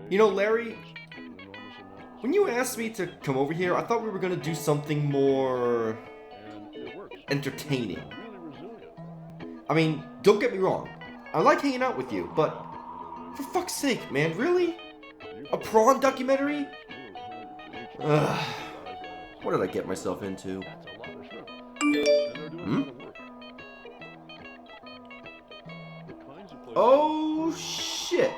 You know, Larry, when you asked me to come over here, I thought we were gonna do something more entertaining. I mean, don't get me wrong, I like hanging out with you, but for fuck's sake, man, really? A prawn documentary? Ugh, what did I get myself into? Oh, shit.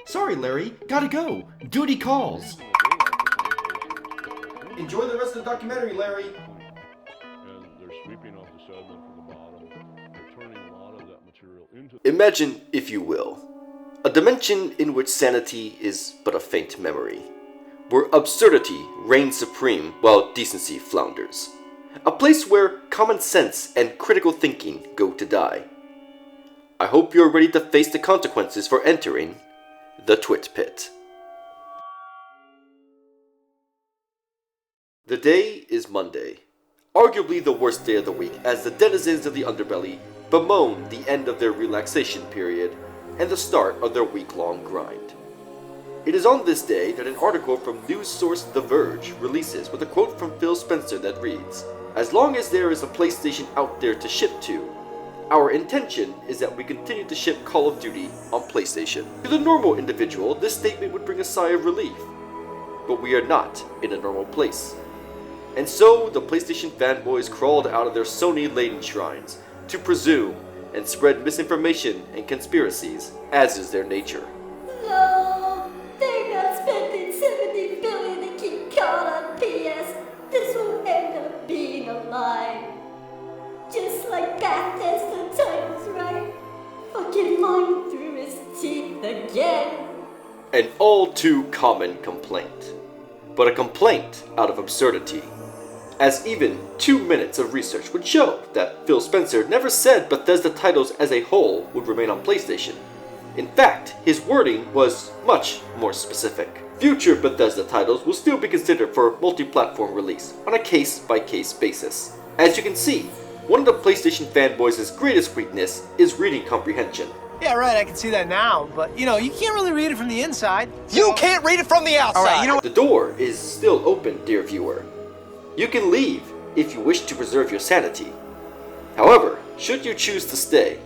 Sorry, Larry. Gotta go. Duty calls. Enjoy the rest of the documentary, Larry. And they're sweeping off the sediment from the bottom. They're turning a lot of that material into... Imagine, if you will, a dimension in which sanity is but a faint memory, where absurdity reigns supreme while decency flounders. A place where common sense and critical thinking go to die. I hope you're ready to face the consequences for entering the Twit Pit. The day is Monday, arguably the worst day of the week, as the denizens of the underbelly bemoan the end of their relaxation period and the start of their week-long grind. It is on this day that an article from news source The Verge releases with a quote from Phil Spencer that reads, "As long as there is a PlayStation out there to ship to, our intention is that we continue to ship Call of Duty on PlayStation." To the normal individual, this statement would bring a sigh of relief. But we are not in a normal place. And so, the PlayStation fanboys crawled out of their Sony-laden shrines to presume and spread misinformation and conspiracies, as is their nature. No, they're not spending $70 billion to keep COD on PS. This will end up being a lie. Just like Bethesda titles, right? Fucking lying through his teeth again. An all too common complaint. But a complaint out of absurdity. As even 2 minutes of research would show that Phil Spencer never said Bethesda titles as a whole would remain on PlayStation. In fact, his wording was much more specific. Future Bethesda titles will still be considered for multi-platform release on a case-by-case basis. As you can see, one of the PlayStation fanboys' greatest weakness is reading comprehension. Yeah, right, I can see that now, but, you can't really read it from the inside. You can't read it from the outside! All right, you know what? The door is still open, dear viewer. You can leave if you wish to preserve your sanity. However, should you choose to stay,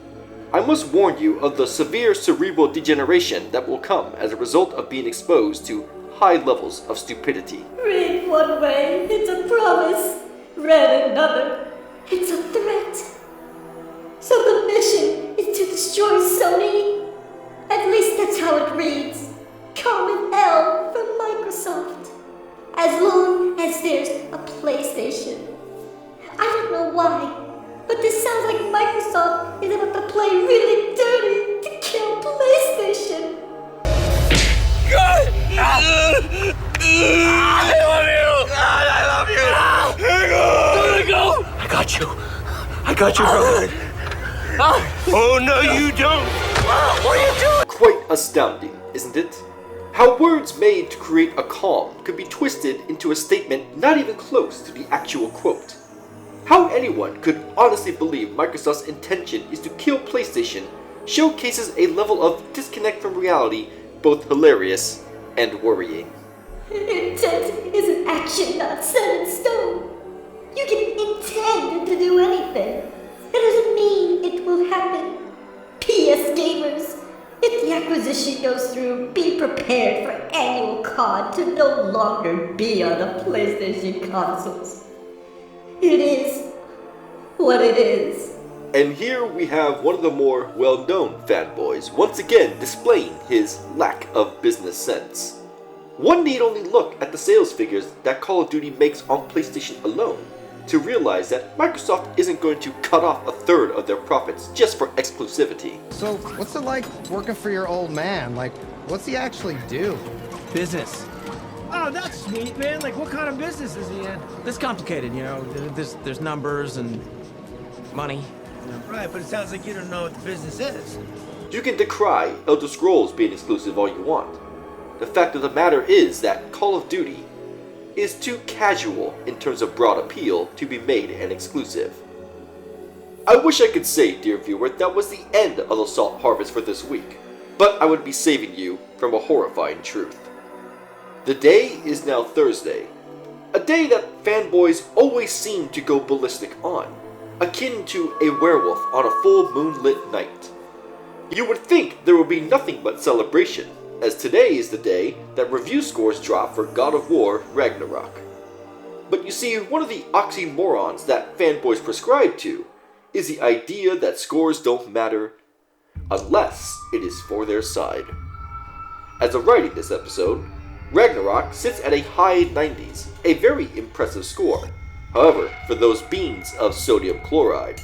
I must warn you of the severe cerebral degeneration that will come as a result of being exposed to high levels of stupidity. Read one way, it's a promise. Read another, it's a threat. So the mission is to destroy Sony? At least that's how it reads. Common L from Microsoft. As long as there's a PlayStation. I don't know why, but this sounds like Microsoft is about to play really dirty to kill PlayStation. Good! I love you! I love you! Let it go! I got you, brother. Oh, no, you don't! What are you doing? Quite astounding, isn't it? How words made to create a calm could be twisted into a statement not even close to the actual quote. How anyone could honestly believe Microsoft's intention is to kill PlayStation showcases a level of disconnect from reality both hilarious and worrying. Intent is an action not set in stone. You can intend to do anything. That doesn't mean it will happen. PS gamers, if the acquisition goes through, be prepared for annual COD to no longer be on the PlayStation consoles. It is what it is. And here we have one of the more well-known fanboys once again displaying his lack of business sense. One need only look at the sales figures that Call of Duty makes on PlayStation alone to realize that Microsoft isn't going to cut off a third of their profits just for exclusivity. So, what's it like working for your old man? Like, what's he actually do? Business. Oh, that's sweet, man. Like, what kind of business is he in? It's complicated, There's numbers and money. Right, but it sounds like you don't know what the business is. You can decry Elder Scrolls being exclusive all you want. The fact of the matter is that Call of Duty is too casual in terms of broad appeal to be made an exclusive. I wish I could say, dear viewer, that was the end of the Salt Harvest for this week. but I would be saving you from a horrifying truth. The day is now Thursday, a day that fanboys always seem to go ballistic on, akin to a werewolf on a full moonlit night. You would think there would be nothing but celebration, as today is the day that review scores drop for God of War Ragnarok. But you see, one of the oxymorons that fanboys prescribe to is the idea that scores don't matter unless it is for their side. As of writing this episode, Ragnarok sits at a high 90s, a very impressive score. However, for those beings of sodium chloride,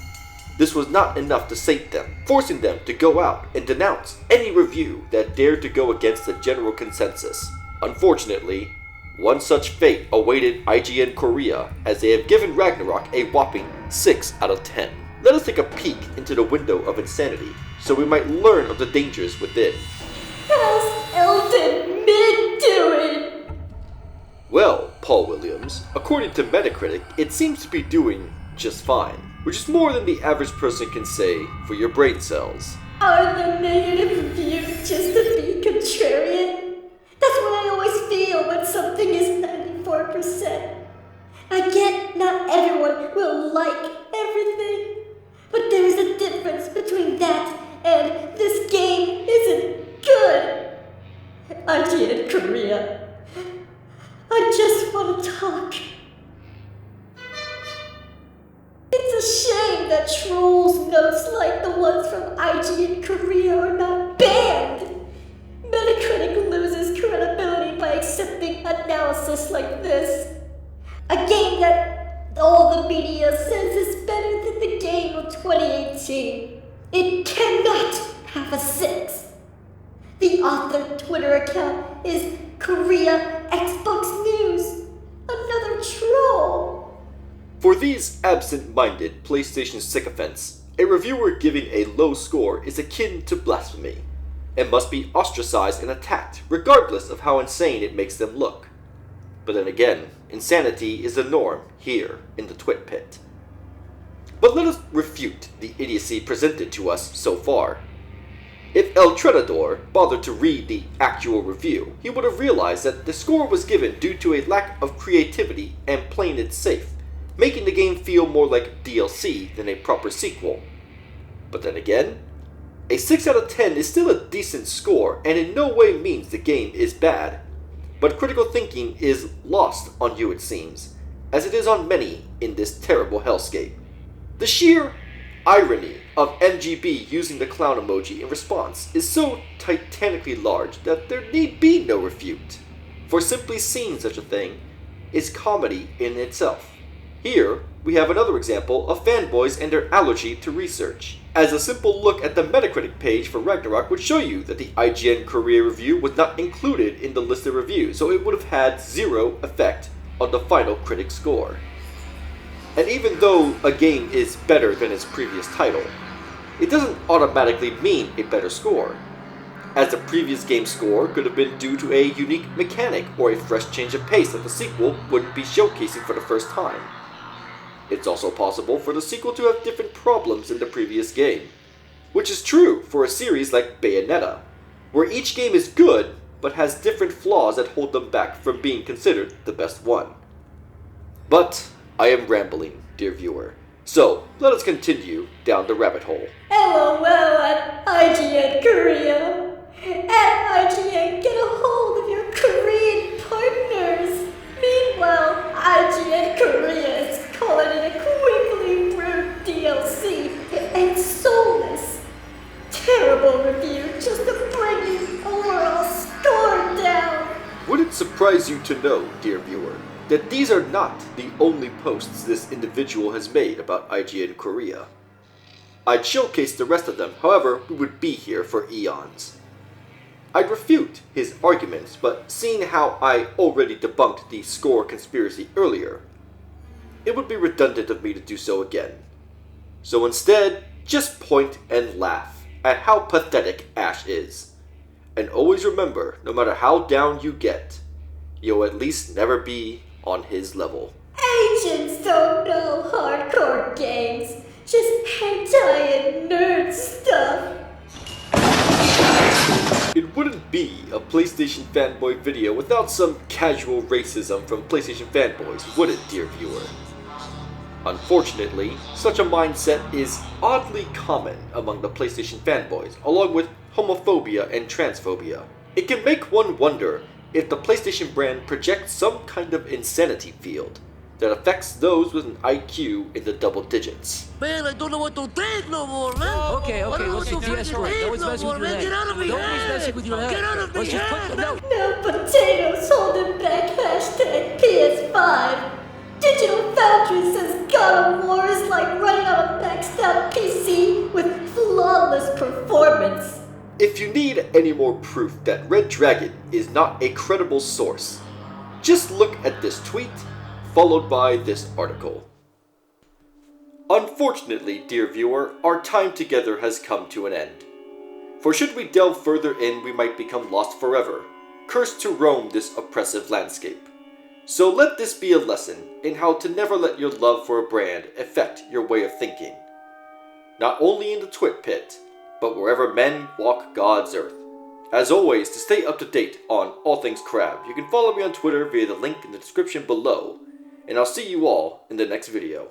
this was not enough to sate them, forcing them to go out and denounce any review that dared to go against the general consensus. Unfortunately, one such fate awaited IGN Korea, as they have given Ragnarok a whopping 6 out of 10. Let us take a peek into the window of insanity, so we might learn of the dangers within. How's Elton Mid doing? Well, Paul Williams, according to Metacritic, it seems to be doing just fine, which is more than the average person can say for your brain cells. Are the negative reviews just to be contrarian? That's what I always feel when something is 94%. I get not everyone will like everything, but there is a difference between that and this game isn't good. IGN Korea. I just want to talk. It's a shame that trolls notes like the ones from IGN Korea are not banned. Metacritic loses credibility by accepting analysis like this. A game that all the media says is better than the game of 2018. It cannot have a 6. The author Twitter account is Korea Xbox News. Another troll. For these absent-minded PlayStation sycophants, a reviewer giving a low score is akin to blasphemy, and must be ostracized and attacked, regardless of how insane it makes them look. But then again, insanity is the norm here in the twit pit. But let us refute the idiocy presented to us so far. If El Tretador bothered to read the actual review, he would have realized that the score was given due to a lack of creativity and playing it safe, making the game feel more like DLC than a proper sequel. But then again, a 6 out of 10 is still a decent score and in no way means the game is bad. But critical thinking is lost on you, it seems, as it is on many in this terrible hellscape. The sheer irony of MGB using the clown emoji in response is so titanically large that there need be no refute, for simply seeing such a thing is comedy in itself. Here, we have another example of fanboys and their allergy to research, as a simple look at the Metacritic page for Ragnarok would show you that the IGN Korea review was not included in the list of reviews, so it would have had zero effect on the final critic score. And even though a game is better than its previous title, it doesn't automatically mean a better score, as the previous game's score could have been due to a unique mechanic or a fresh change of pace that the sequel wouldn't be showcasing for the first time. It's also possible for the sequel to have different problems in the previous game, which is true for a series like Bayonetta, where each game is good but has different flaws that hold them back from being considered the best one. But I am rambling, dear viewer, so let us continue down the rabbit hole. LOL at IGN Korea. At IGN, get a hold of your Korean partners. Meanwhile, IGN Korea is calling it a quickly brewed DLC and soulless. Terrible review just to bring the overall score down. Would it surprise you to know, dear viewer, that these are not the only posts this individual has made about IGN Korea? I'd showcase the rest of them, however, we would be here for eons. I'd refute his arguments, but seeing how I already debunked the score conspiracy earlier, it would be redundant of me to do so again. So instead, just point and laugh at how pathetic Ash is. And always remember, no matter how down you get, you'll at least never be on his level. Agents don't know hardcore games, just hentai and nerd stuff. it wouldn't be a PlayStation Fanboy video without some casual racism from PlayStation Fanboys, would it, dear viewer? Unfortunately, such a mindset is oddly common among the PlayStation fanboys, along with homophobia and transphobia. It can make one wonder if the PlayStation brand projects some kind of insanity field that affects those with an IQ in the double digits. Man, I don't know what to think no more, man. Okay, let's de-escalate. No one's messing with your head. Get out of me Nobody's messing with your head. Get out of me Let's just put no. No potatoes holding back hashtag PS5. Digital Foundry says God of War is like running on a maxed out PC with flawless performance. If you need any more proof that Red Dragon is not a credible source, just look at this tweet, followed by this article. Unfortunately, dear viewer, our time together has come to an end. For should we delve further in, we might become lost forever, cursed to roam this oppressive landscape. So let this be a lesson in how to never let your love for a brand affect your way of thinking. Not only in the twit pit, but wherever men walk God's earth. As always, to stay up to date on all things crab, you can follow me on Twitter via the link in the description below, and I'll see you all in the next video.